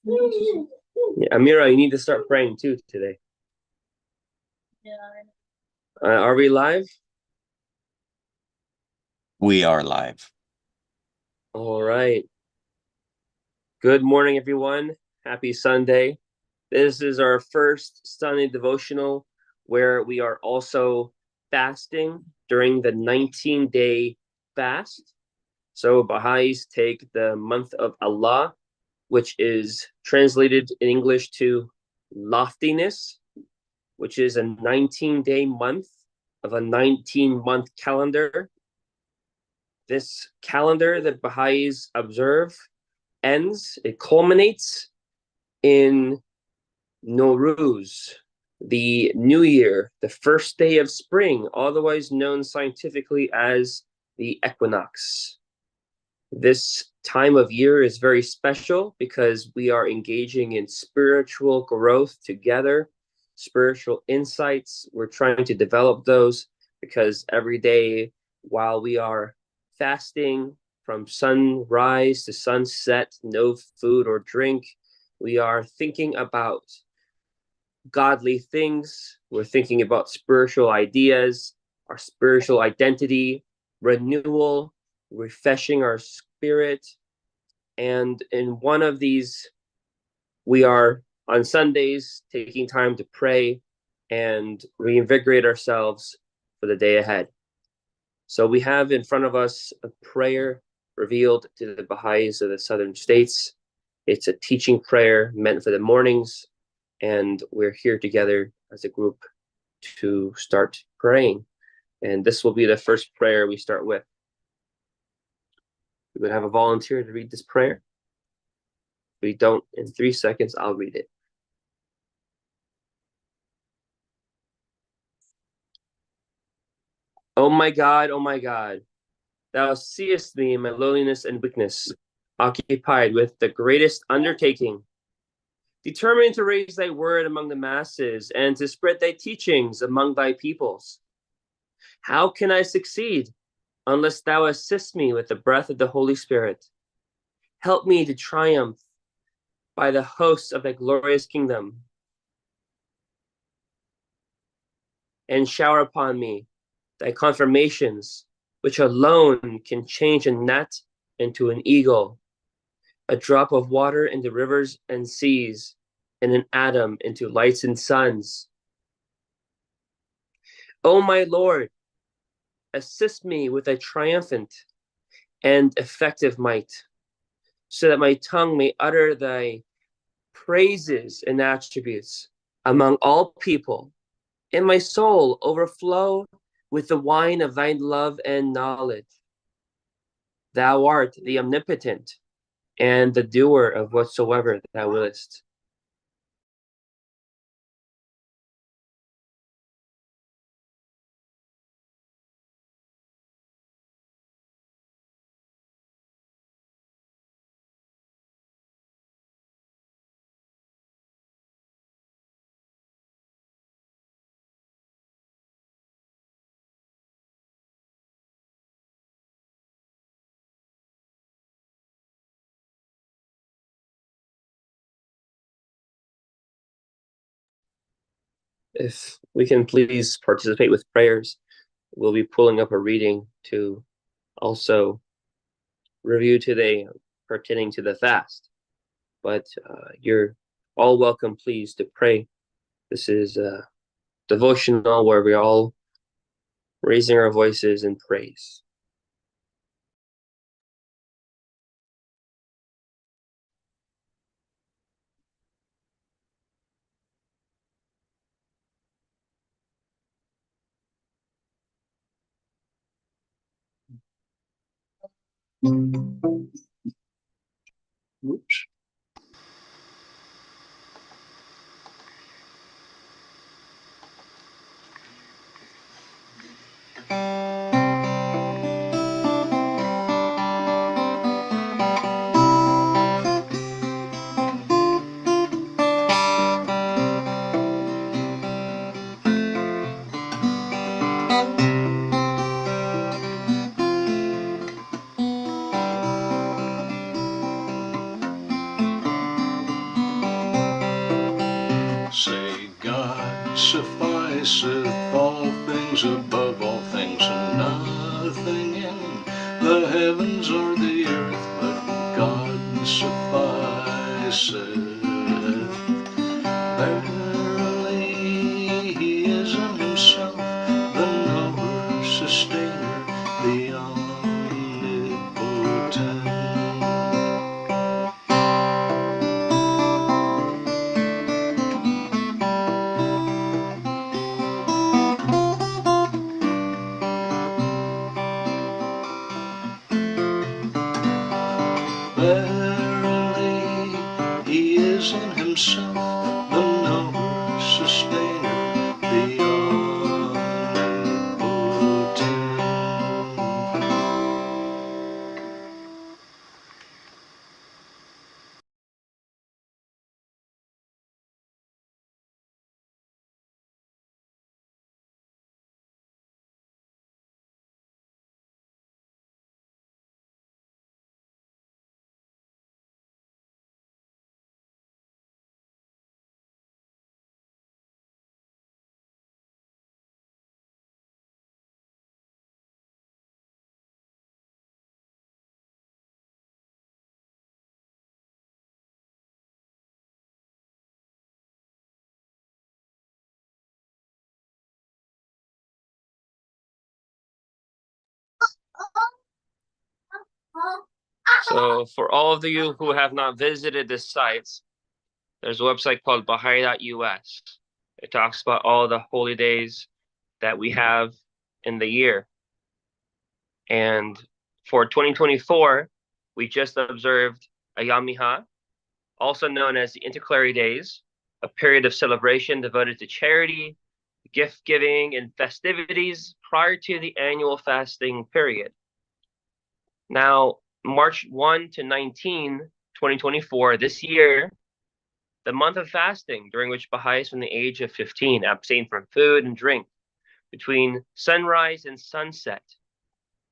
Yeah, Amira, you need to start praying too today. Are we live? We are live. All right. Good morning, everyone. Happy Sunday. This is our first Sunday devotional where we are also fasting during the 19-day fast. So Baha'is take the month of Allah, which is translated in English to loftiness, which is a 19-day month of a 19-month calendar. This calendar that Baha'is observe it culminates in Nowruz, the New Year, the first day of spring, otherwise known scientifically as the equinox. This time of year is very special because we are engaging in spiritual growth together, spiritual insights. We're trying to develop those because every day while we are fasting from sunrise to sunset, no food or drink, we are thinking about godly things. We're thinking about spiritual ideas, our spiritual identity, renewal, refreshing our spirit. And in one of these, we are on Sundays taking time to pray and reinvigorate ourselves for the day ahead. So we have in front of us a prayer revealed to the Baha'is of the southern states. It's a teaching prayer meant for the mornings, and we're here together as a group to start praying. And this will be the first prayer we start with. We would have a volunteer to read this prayer. If we don't, in 3 seconds, I'll read it. Oh my God, thou seest me in my lowliness and weakness, occupied with the greatest undertaking, determined to raise thy word among the masses and to spread thy teachings among thy peoples. How can I succeed unless thou assist me with the breath of the Holy Spirit? Help me to triumph by the hosts of thy glorious kingdom, and shower upon me thy confirmations, which alone can change a gnat into an eagle, a drop of water into rivers and seas, and an atom into lights and suns. O my Lord, assist me with thy triumphant and effective might, so that my tongue may utter thy praises and attributes among all people, and my soul overflow with the wine of thy love and knowledge. Thou art the omnipotent and the doer of whatsoever thou willest. If we can please participate with prayers, we'll be pulling up a reading to also review today pertaining to the fast. But you're all welcome, please, to pray. This is a devotional where we're all raising our voices in praise. Oops. the heavens or the earth, but God sufficeth. Verily, He is in Himself the knower, sustainer, the omnipotent. Verily, He is in Himself the knower, sustainer, the omnipotent. So for all of you who have not visited this site, there's a website called Baha'i.us. It talks about all the holy days that we have in the year. And for 2024, we just observed Ayam Miha, also known as the Intercalary Days, a period of celebration devoted to charity, gift giving, and festivities prior to the annual fasting period. Now, March 1 to 19, 2024, this year, the month of fasting, during which Baha'is from the age of 15 abstain from food and drink between sunrise and sunset.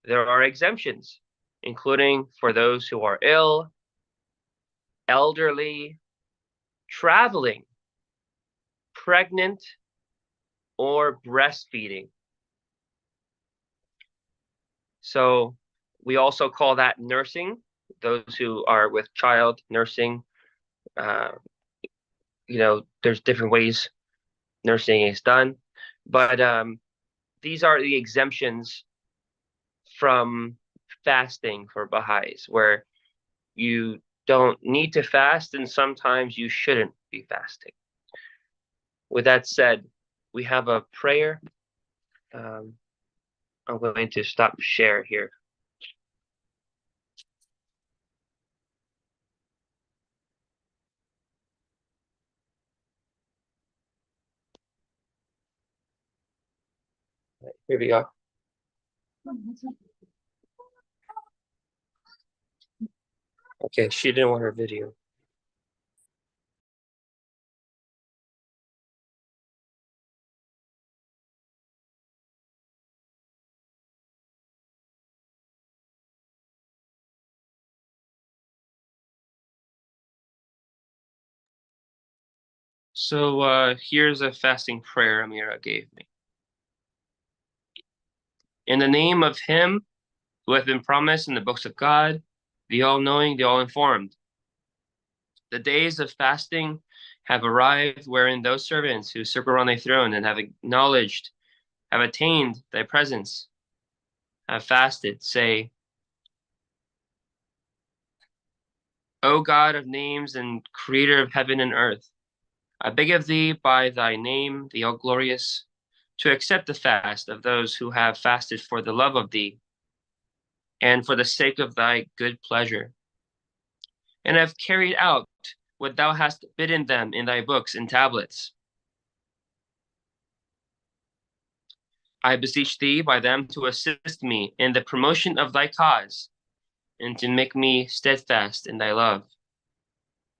There are exemptions, including for those who are ill, elderly, traveling, pregnant, or breastfeeding. So we also call that nursing, those who are with child nursing. There's different ways nursing is done, but these are the exemptions from fasting for Baha'is, where you don't need to fast and sometimes you shouldn't be fasting. With that said, we have a prayer. I'm going to stop share here. Here we are. Okay, she didn't want her video. So here's a fasting prayer Amira gave me. In the name of Him who hath been promised in the books of God, the all-knowing, the all-informed. The days of fasting have arrived, wherein those servants who circle around thy throne and have acknowledged, have attained thy presence, have fasted, say, O God of names and creator of heaven and earth, I beg of thee by thy name, the all-glorious, to accept the fast of those who have fasted for the love of thee, and for the sake of thy good pleasure, and have carried out what thou hast bidden them in thy books and tablets. I beseech thee by them to assist me in the promotion of thy cause, and to make me steadfast in thy love,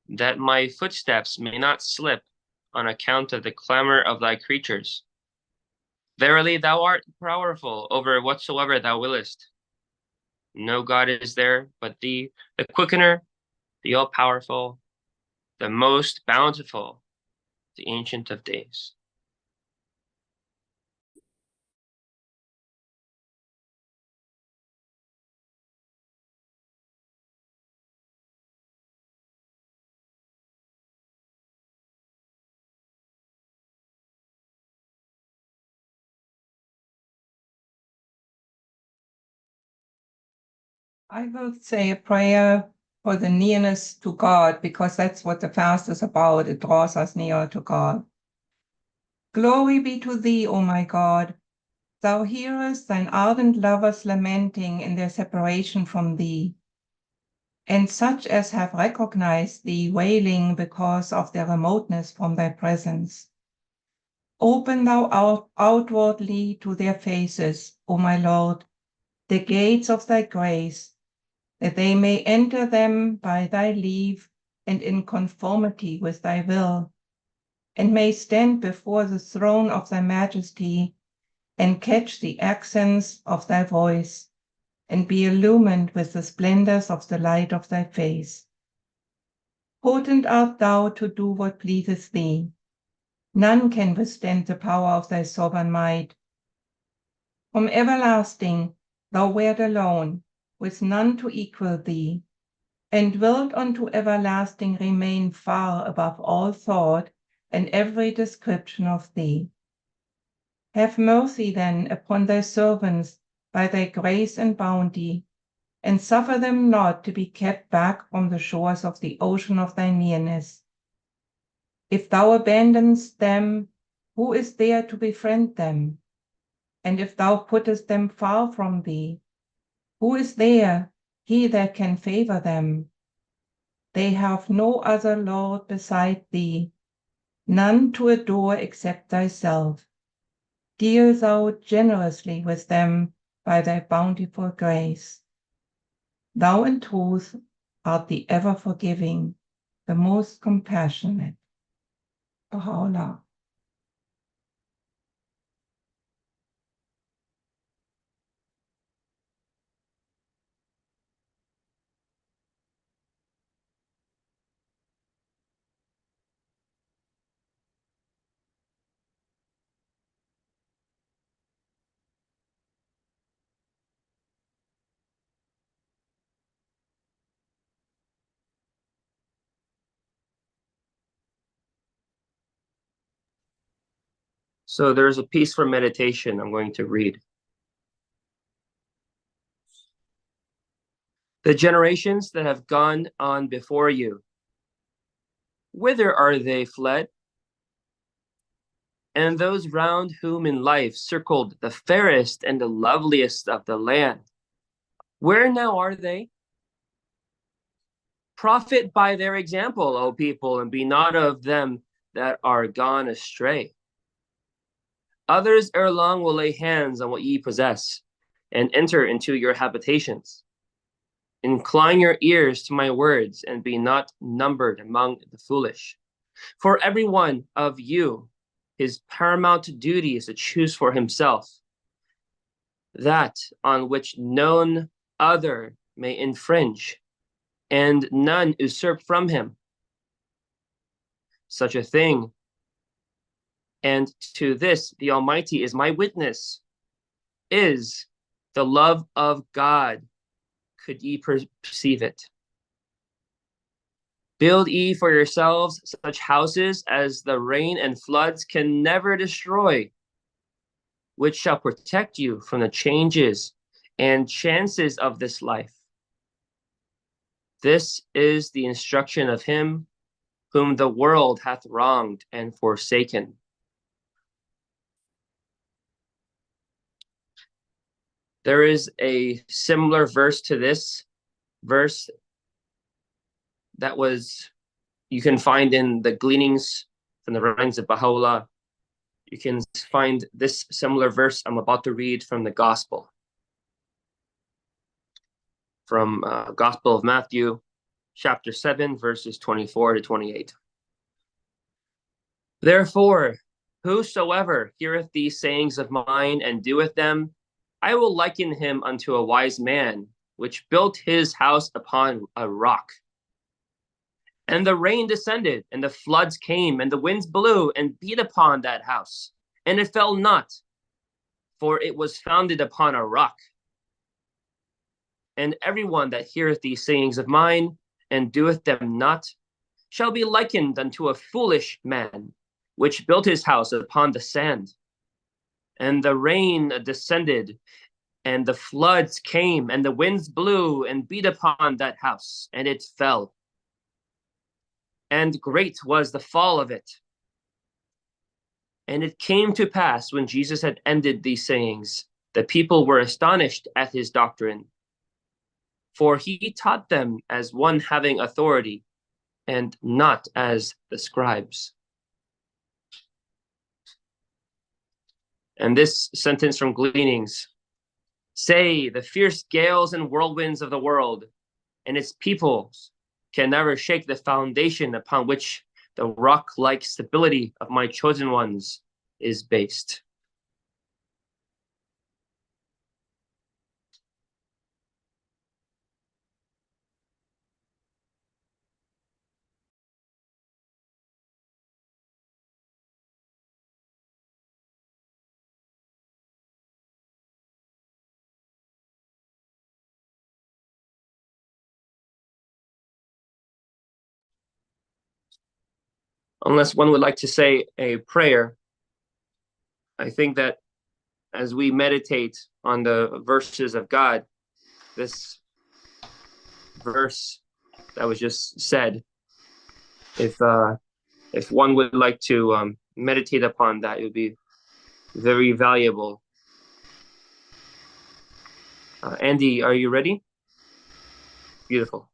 that my footsteps may not slip on account of the clamor of thy creatures. Verily thou art powerful over whatsoever thou willest. No God is there but thee, the quickener, the all-powerful, the most bountiful, the Ancient of Days. I will say a prayer for the nearness to God, because that's what the fast is about. It draws us nearer to God. Glory be to thee, O my God. Thou hearest thine ardent lovers lamenting in their separation from thee, and such as have recognized thee wailing because of their remoteness from thy presence. Open thou outwardly to their faces, O my Lord, the gates of thy grace, that they may enter them by thy leave and in conformity with thy will, and may stand before the throne of thy majesty and catch the accents of thy voice, and be illumined with the splendors of the light of thy face. Potent art thou to do what pleaseth thee. None can withstand the power of thy sovereign might. From everlasting thou wert alone, with none to equal thee, and wilt unto everlasting remain far above all thought and every description of thee. Have mercy then upon thy servants by thy grace and bounty, and suffer them not to be kept back from the shores of the ocean of thy nearness. If thou abandonest them, who is there to befriend them? And if thou puttest them far from thee, who is there, he that can favor them? They have no other Lord beside thee, none to adore except thyself. Deal thou generously with them by thy bountiful grace. Thou in truth art the ever forgiving, the most compassionate. Baha'u'llah. So there's a piece for meditation I'm going to read. The generations that have gone on before you, whither are they fled? And those round whom in life circled the fairest and the loveliest of the land, where now are they? Profit by their example, O people, and be not of them that are gone astray. Others ere long will lay hands on what ye possess, and enter into your habitations. Incline your ears to my words, and be not numbered among the foolish. For every one of you, his paramount duty is to choose for himself that on which none other may infringe, and none usurp from him. Such a thing, and to this the Almighty is my witness, is the love of God, could ye perceive it. Build ye for yourselves such houses as the rain and floods can never destroy, which shall protect you from the changes and chances of this life. This is the instruction of him whom the world hath wronged and forsaken. There is a similar verse to this verse that you can find in the Gleanings from the Writings of Baha'u'llah. You can find this similar verse I'm about to read from the Gospel. From Gospel of Matthew, chapter 7, verses 24 to 28. Therefore, whosoever heareth these sayings of mine and doeth them, I will liken him unto a wise man, which built his house upon a rock. And the rain descended, and the floods came, and the winds blew and beat upon that house. And it fell not, for it was founded upon a rock. And everyone that heareth these sayings of mine, and doeth them not, shall be likened unto a foolish man, which built his house upon the sand. And the rain descended, And the floods came, and the winds blew and beat upon that house, and it fell. And great was the fall of it. And it came to pass, when Jesus had ended these sayings, the people were astonished at his doctrine. For he taught them as one having authority, and not as the scribes. And this sentence from Gleanings: say, the fierce gales and whirlwinds of the world and its peoples can never shake the foundation upon which the rock-like stability of my chosen ones is based. Unless one would like to say a prayer, I think that as we meditate on the verses of God, this verse that was just said, if one would like to meditate upon that, it would be very valuable. Andy, are you ready? Beautiful.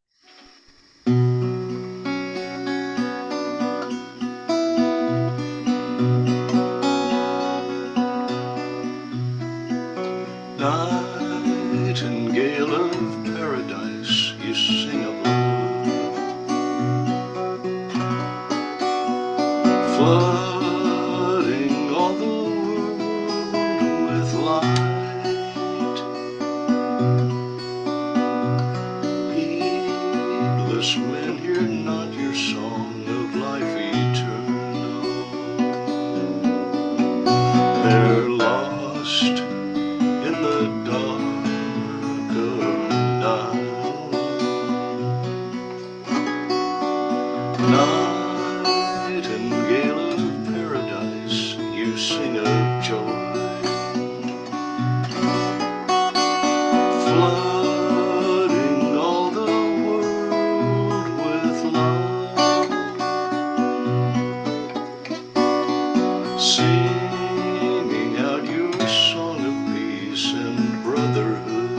Nightingale of paradise, you sing of love, flooding all the world with light. Heedless men hear not your song of life eternal. They're lost in the dark of night. Nightingale of paradise, you sing of joy, flooding all the world with love, singing out your song of peace and brotherhood,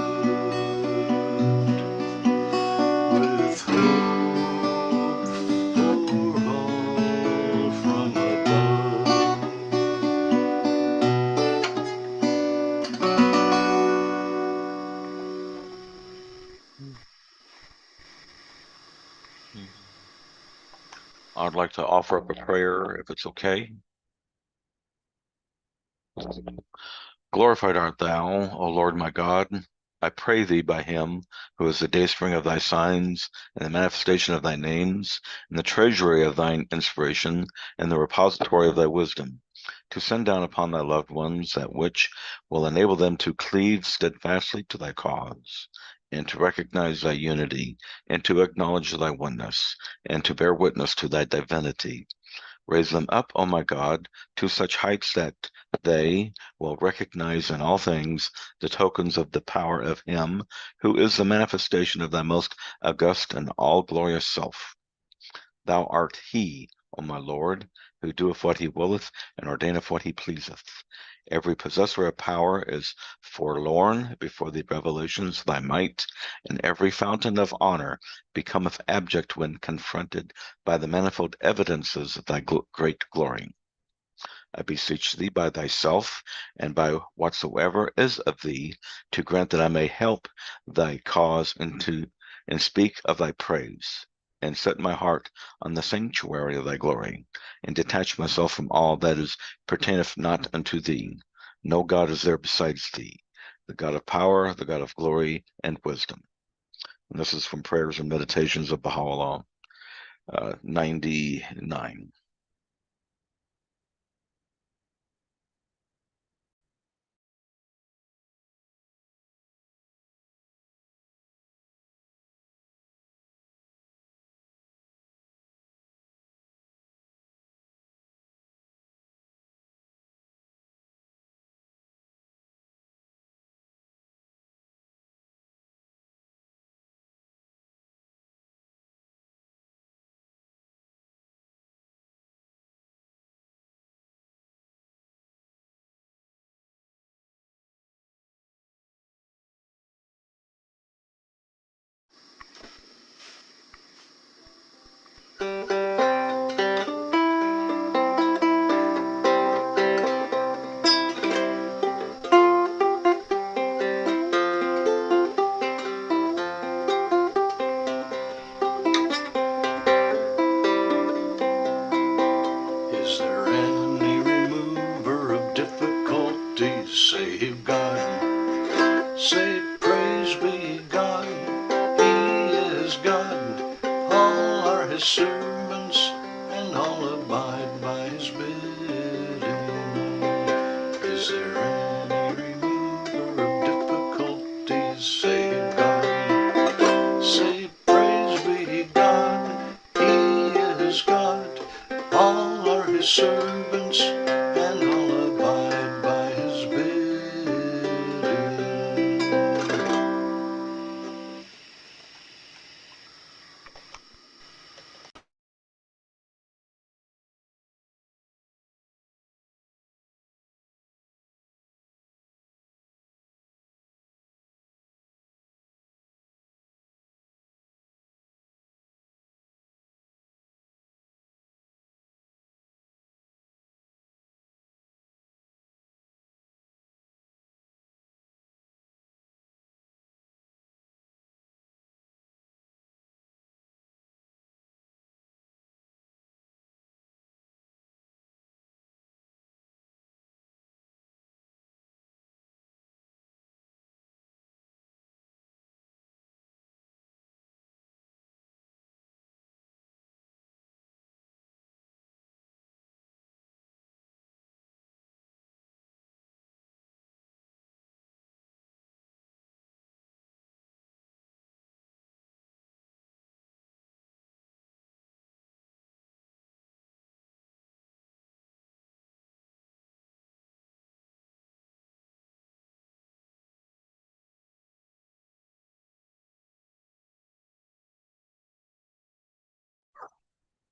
with hope for all from above. I'd like to offer up a prayer, if it's okay. Glorified art thou, O Lord my God. I pray thee by him who is the dayspring of thy signs, and the manifestation of thy names, and the treasury of thine inspiration, and the repository of thy wisdom, to send down upon thy loved ones that which will enable them to cleave steadfastly to thy cause, and to recognize thy unity, and to acknowledge thy oneness, and to bear witness to thy divinity. Raise them up, O my God, to such heights that they will recognize in all things the tokens of the power of him who is the manifestation of thy most august and all-glorious self. Thou art he, O my Lord, who doeth what he willeth and ordaineth what he pleaseth. Every possessor of power is forlorn before the revelations of thy might, and every fountain of honor becometh abject when confronted by the manifold evidences of thy great glory. I beseech thee by thyself, and by whatsoever is of thee, to grant that I may help thy cause and speak of thy praise, and set my heart on the sanctuary of thy glory, and detach myself from all that is pertaineth not unto thee. No God is there besides thee, the God of power, the God of glory and wisdom. And this is from Prayers and Meditations of Baha'u'llah, 99. is God, all are his servants, and all abide by his bidding. Is there any remover of difficulties? Save God. Say, praise be God, he is God, all are his servants, and all abide by his bidding.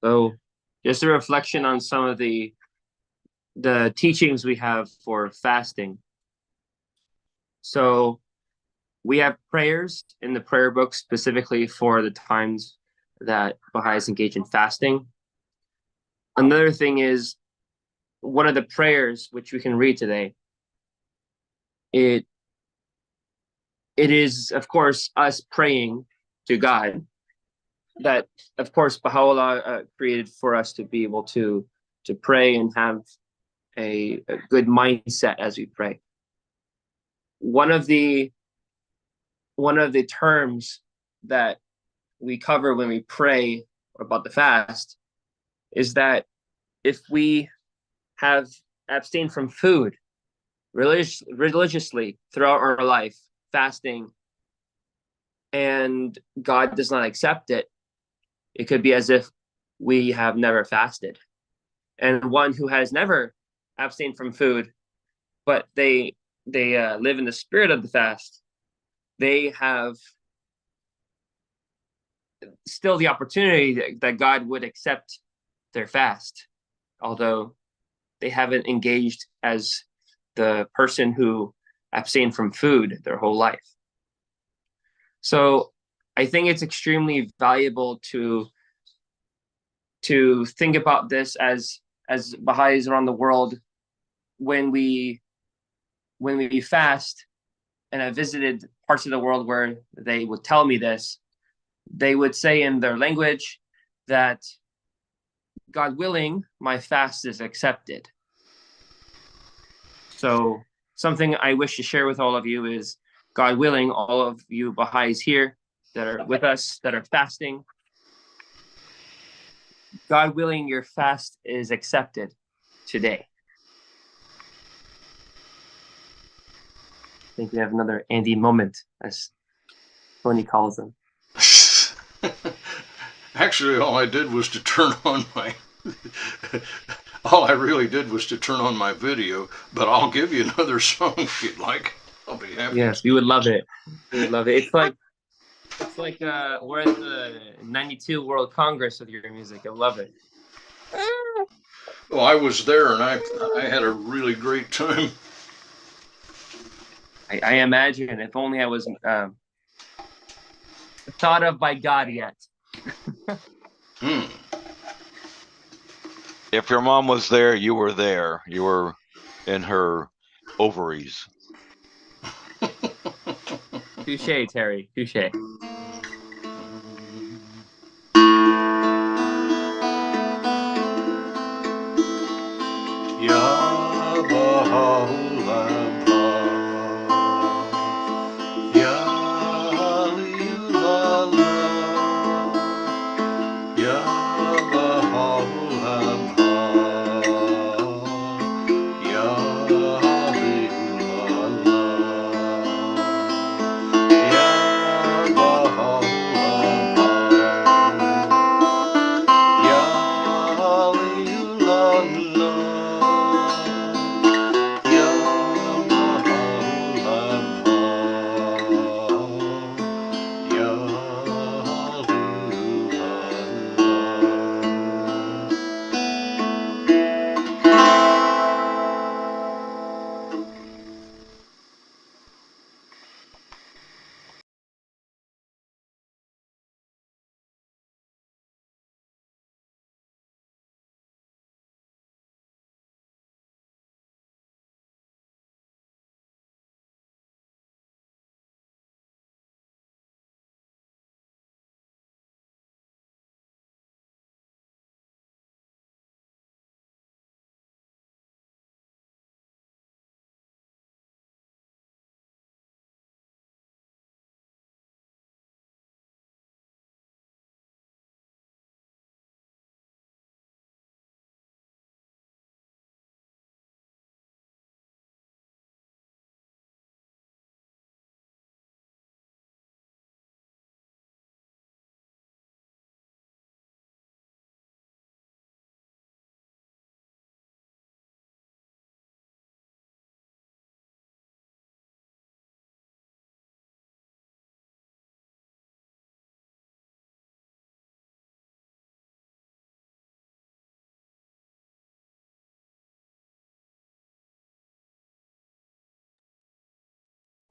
So just a reflection on some of the teachings we have for fasting. So we have prayers in the prayer book specifically for the times that Baha'is engage in fasting. Another thing is one of the prayers which we can read today. It is, of course, us praying to God that, of course, Baha'u'llah created for us to be able to pray and have a good mindset as we pray. One of the terms that we cover when we pray about the fast is that if we have abstained from food religiously throughout our life, fasting, and God does not accept it, it could be as if we have never fasted. And one who has never abstained from food, but they live in the spirit of the fast, they have still the opportunity that God would accept their fast, although they haven't engaged as the person who abstained from food their whole life. So I think it's extremely valuable to think about this as Baha'is around the world. When we fast, and I visited parts of the world where they would tell me this, they would say in their language that, God willing, my fast is accepted. So something I wish to share with all of you is, God willing, all of you Baha'is here that are with us, that are fasting, God willing, your fast is accepted today. I think we have another Andy moment, as Tony calls them. Actually, all I did was to turn on my all I really did was to turn on my video, but I'll give you another song if you'd like. I'll be happy. Yes, we would love it. We would love it. It's like we're at the 92 World Congress with your music. I love it. Well, I was there and I had a really great time. I imagine, if only I was thought of by God yet. If your mom was there, you were there. You were in her ovaries. Touche, Terry. Touche. Ya Baha'u'llah, Ya Ali'ullah,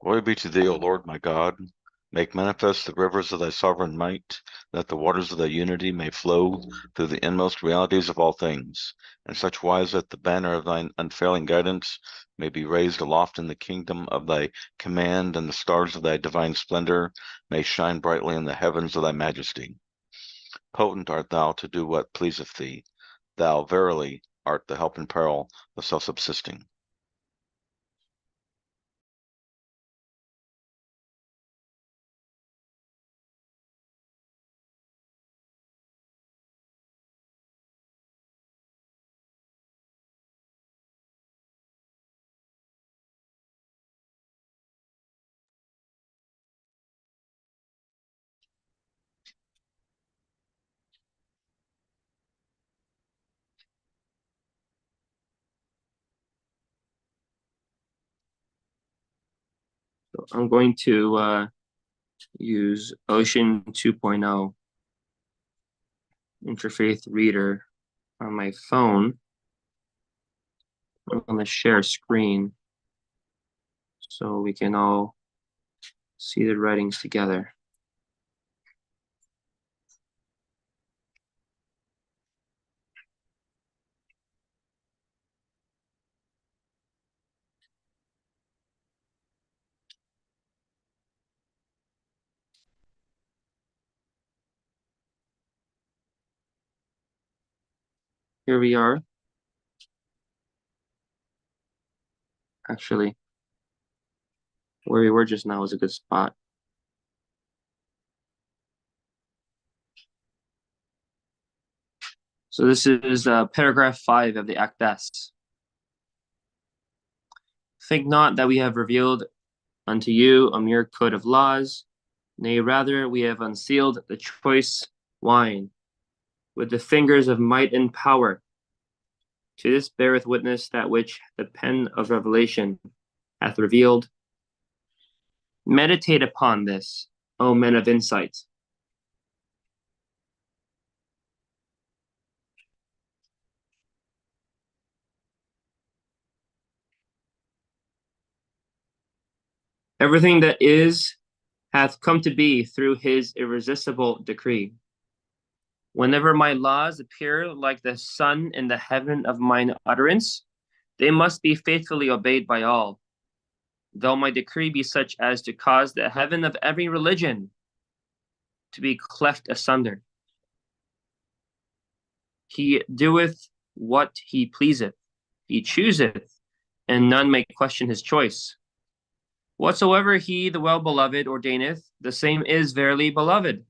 Glory be to thee, O Lord my God. Make manifest the rivers of thy sovereign might, that the waters of thy unity may flow through the inmost realities of all things, in such wise that the banner of thine unfailing guidance may be raised aloft in the kingdom of thy command, and the stars of thy divine splendor may shine brightly in the heavens of thy majesty. Potent art thou to do what pleaseth thee. Thou verily art the help in peril, the self-subsisting. So I'm going to use Ocean 2.0 Interfaith Reader on my phone. I'm going to share screen so we can all see the writings together. Here we are. Actually, where we were just now is a good spot. So this is paragraph 5 of the Akdas. Think not that we have revealed unto you a mere code of laws. Nay, rather, we have unsealed the choice wine with the fingers of might and power. To this beareth witness that which the pen of revelation hath revealed. Meditate upon this, O men of insight. Everything that is hath come to be through his irresistible decree. Whenever my laws appear like the sun in the heaven of mine utterance, they must be faithfully obeyed by all, though my decree be such as to cause the heaven of every religion to be cleft asunder. He doeth what he pleaseth, he chooseth, and none may question his choice. Whatsoever he, the well-beloved, ordaineth, the same is verily beloved.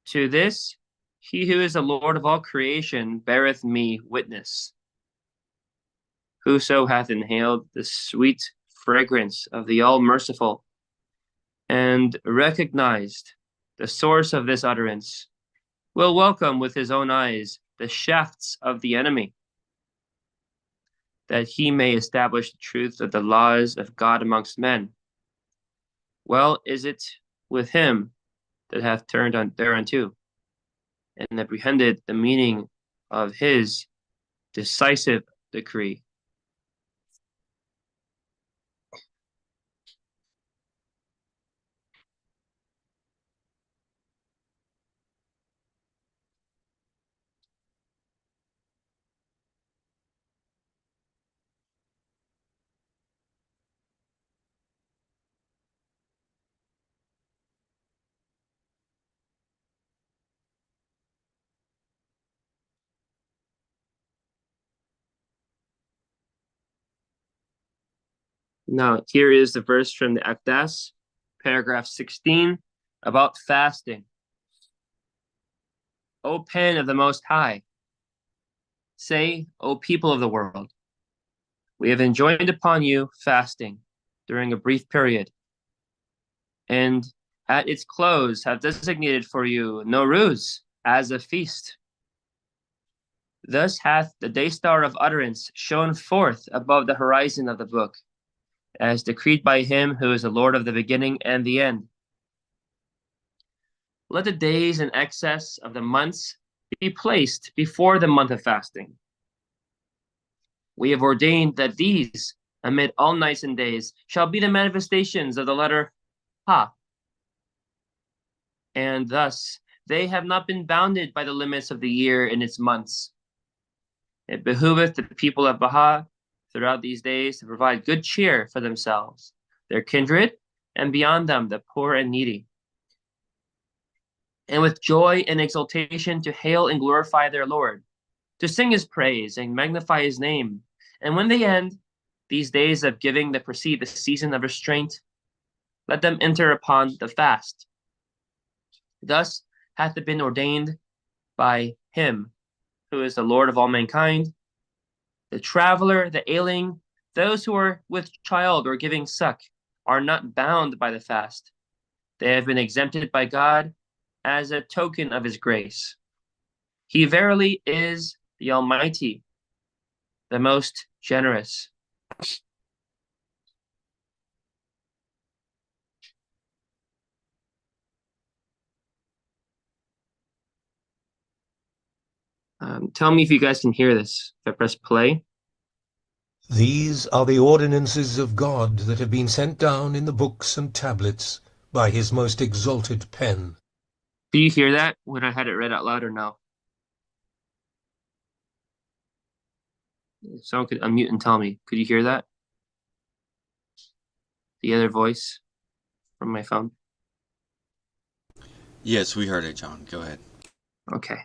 To this, he who is the Lord of all creation beareth me witness. Whoso hath inhaled the sweet fragrance of the all-merciful, and recognized the source of this utterance, will welcome with his own eyes the shafts of the enemy, that he may establish the truth of the laws of God amongst men. Well is it with him that hath turned thereunto, and apprehended the meaning of his decisive decree. Now, here is the verse from the Akdas, paragraph 16, about fasting. O pen of the Most High, say, O people of the world, we have enjoined upon you fasting during a brief period, and at its close have designated for you Nowruz as a feast. Thus hath the day star of utterance shone forth above the horizon of the book, as decreed by him who is the Lord of the beginning and the end. Let the days in excess of the months be placed before the month of fasting. We have ordained that these amid all nights and days shall be the manifestations of the letter Ha. And thus they have not been bounded by the limits of the year and its months. It behooveth the people of Baha throughout these days to provide good cheer for themselves, their kindred, and beyond them the poor and needy, and with joy and exultation to hail and glorify their Lord, to sing his praise and magnify his name. And when they end these days of giving that precede the season of restraint, let them enter upon the fast. Thus hath it been ordained by him who is the Lord of all mankind, the traveler, the ailing, those who are with child or giving suck are not bound by the fast. They have been exempted by God as a token of his grace. He verily is the Almighty, the most generous. Tell me if you guys can hear this. If I press play. These are the ordinances of God that have been sent down in the books and tablets by his most exalted pen. Do you hear that when I had it read out loud or no? If someone could unmute and tell me. Could you hear that? The other voice from my phone? Yes, we heard it, John. Go ahead. Okay.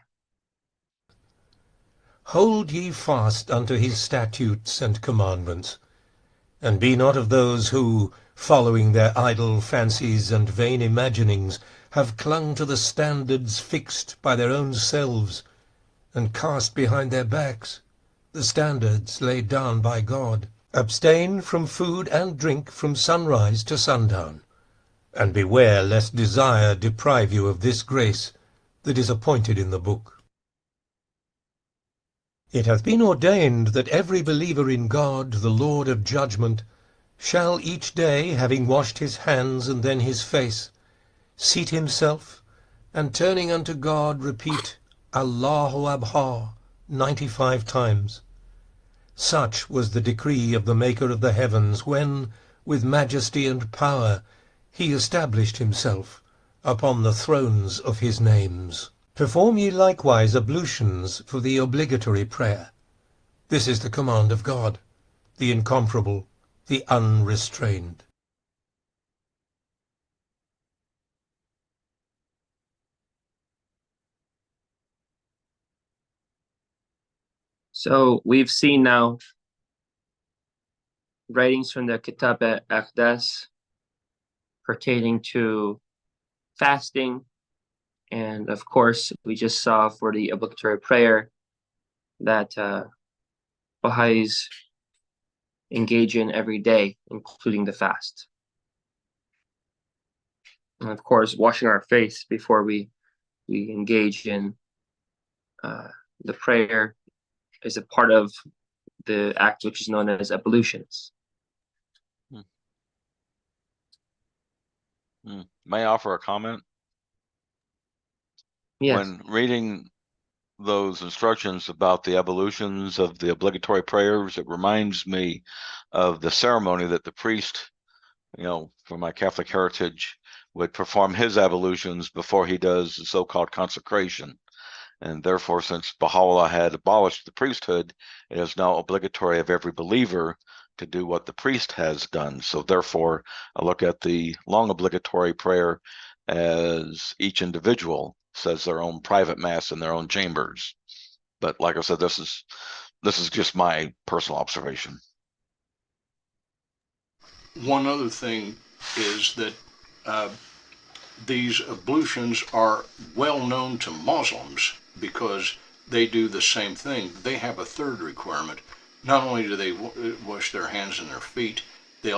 Hold ye fast unto his statutes and commandments, and be not of those who, following their idle fancies and vain imaginings, have clung to the standards fixed by their own selves, and cast behind their backs the standards laid down by God. Abstain from food and drink from sunrise to sundown, and beware lest desire deprive you of this grace that is appointed in the book. It hath been ordained that every believer in God, the Lord of judgment, shall each day, having washed his hands and then his face, seat himself, and turning unto God, repeat, Allahu Abha, 95 times. Such was the decree of the Maker of the heavens, when, with majesty and power, he established himself upon the thrones of his names. Perform ye likewise ablutions for the obligatory prayer. This is the command of God, the incomparable, the unrestrained. So we've seen now writings from the Kitab al-Aqdas pertaining to fasting. And of course, we just saw for the obligatory prayer that Baha'is engage in every day, including the fast. And of course, washing our face before we engage in the prayer is a part of the act which is known as ablutions. May I offer a comment? Yes. When reading those instructions about the ablutions of the obligatory prayers, it reminds me of the ceremony that the priest, from my Catholic heritage, would perform his ablutions before he does the so-called consecration. And therefore, since Baha'u'llah had abolished the priesthood, it is now obligatory of every believer to do what the priest has done. So therefore, I look at the long obligatory prayer as each individual says their own private mass in their own chambers. But like I said, this is just my personal observation. One other thing is that these ablutions are well known to Muslims because they do the same thing. They have a third requirement. Not only do they wash their hands and their feet, their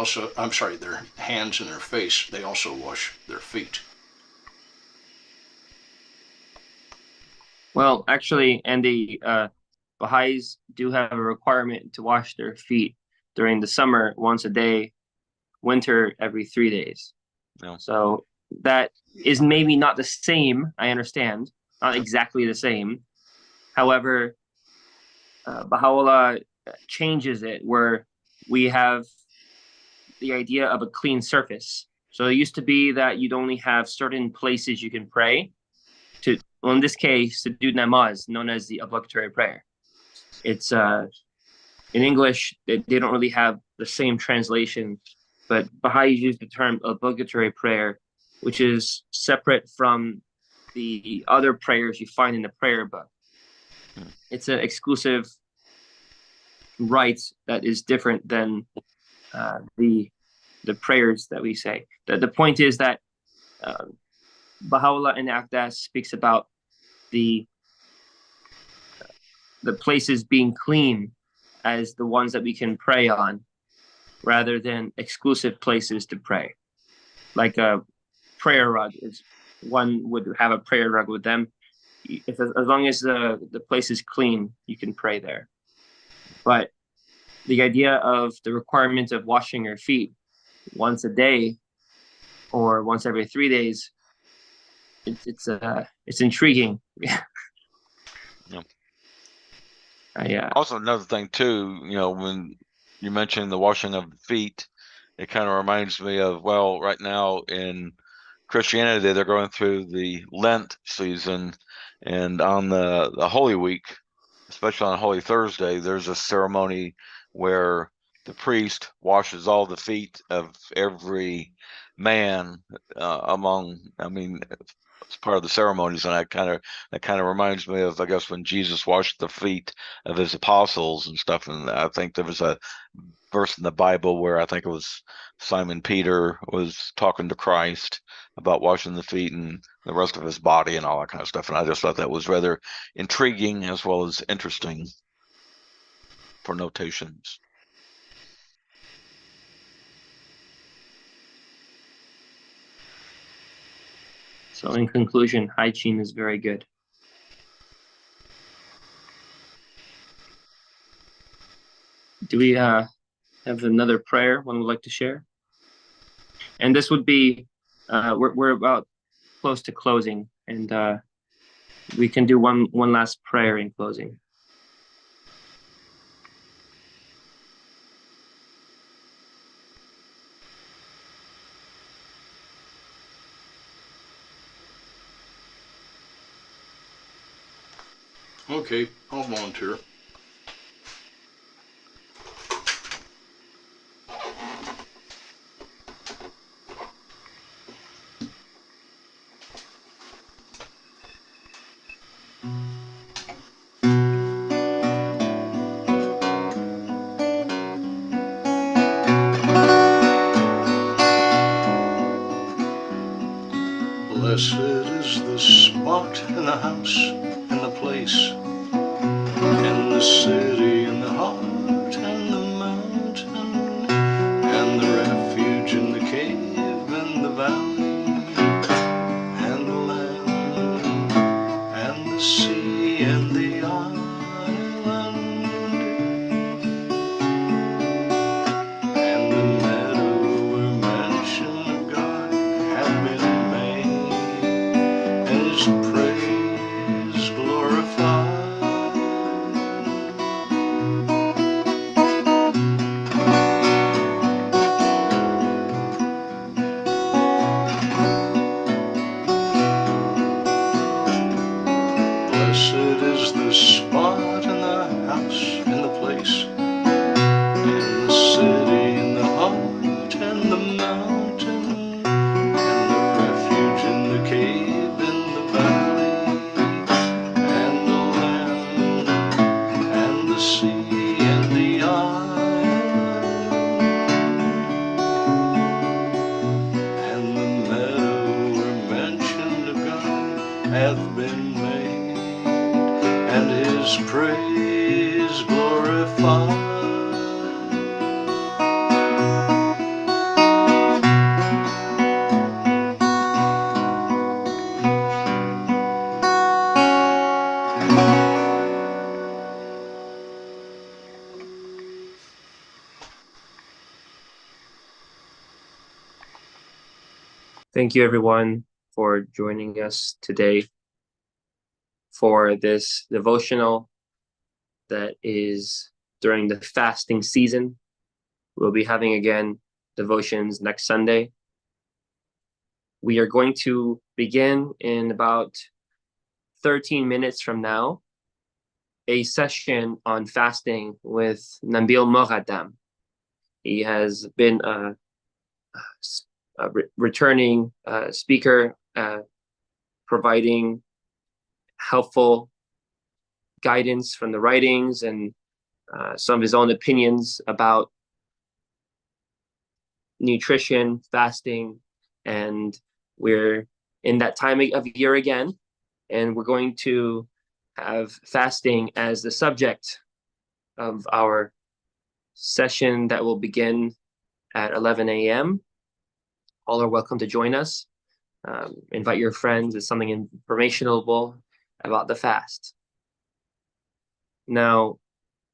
hands and their face, they also wash their feet. Well, actually, and the Baha'is do have a requirement to wash their feet during the summer once a day, winter every 3 days. Yeah. So that is maybe not the same, I understand, not exactly the same. However, Baha'u'llah changes it where we have the idea of a clean surface. So it used to be that you'd only have certain places you can pray to, well, in this case, to do namaz, known as the obligatory prayer. It's in English, they don't really have the same translation, but Baha'i use the term obligatory prayer, which is separate from the other prayers you find in the prayer book. It's an exclusive rite that is different than the prayers that we say. The point is that Baha'u'llah in Aqdas speaks about the places being clean as the ones that we can pray on, rather than exclusive places to pray. Like a prayer rug is, one would have a prayer rug with them. As long as the place is clean, you can pray there. But the idea of the requirement of washing your feet once a day or once every 3 days, it's intriguing. Yeah. Yeah. Also, another thing too, when you mentioned the washing of the feet, it kind of reminds me of, well, right now in Christianity, they're going through the Lent season, and on the Holy Week, especially on Holy Thursday, there's a ceremony where the priest washes all the feet of every man it's part of the ceremonies, and that kind of reminds me of, I guess, when Jesus washed the feet of his apostles and stuff. And I think there was a verse in the Bible where I think it was Simon Peter was talking to Christ about washing the feet and the rest of his body and all that kind of stuff. And I just thought that was rather intriguing as well as interesting for notations. So in conclusion, hygiene is very good. Do we have another prayer one would like to share? And this would be, we're about close to closing, and we can do one last prayer in closing. Okay, I'll volunteer. Blessed is the spot and the house and the place and the city and the heart and the mountain and the refuge and the cave and the valley and the land and the sea and the island and the meadow where mansion of God have been made, and his praise glorified. Blessed is the spot and the house and the place and the city and the heart and the mountain and the refuge and the cave and the valley and the land and the sea and the island and the meadow where mention of God hath been made, and his praise glorified. Thank you, everyone, for joining us today for this devotional that is during the fasting season. We'll be having again devotions next Sunday. We are going to begin in about 13 minutes from now a session on fasting with Nabil Moghadam. He has been a returning speaker, providing helpful guidance from the writings and some of his own opinions about nutrition, fasting, and we're in that time of year again, and we're going to have fasting as the subject of our session that will begin at 11 a.m. All are welcome to join us. Invite your friends. It's something informational about the fast. Now,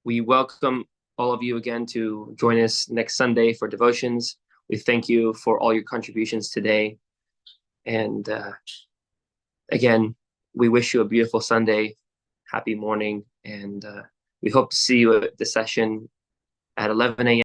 we welcome all of you again to join us next Sunday for devotions. We thank you for all your contributions today. And again, we wish you a beautiful Sunday, happy morning, and we hope to see you at the session at 11 a.m.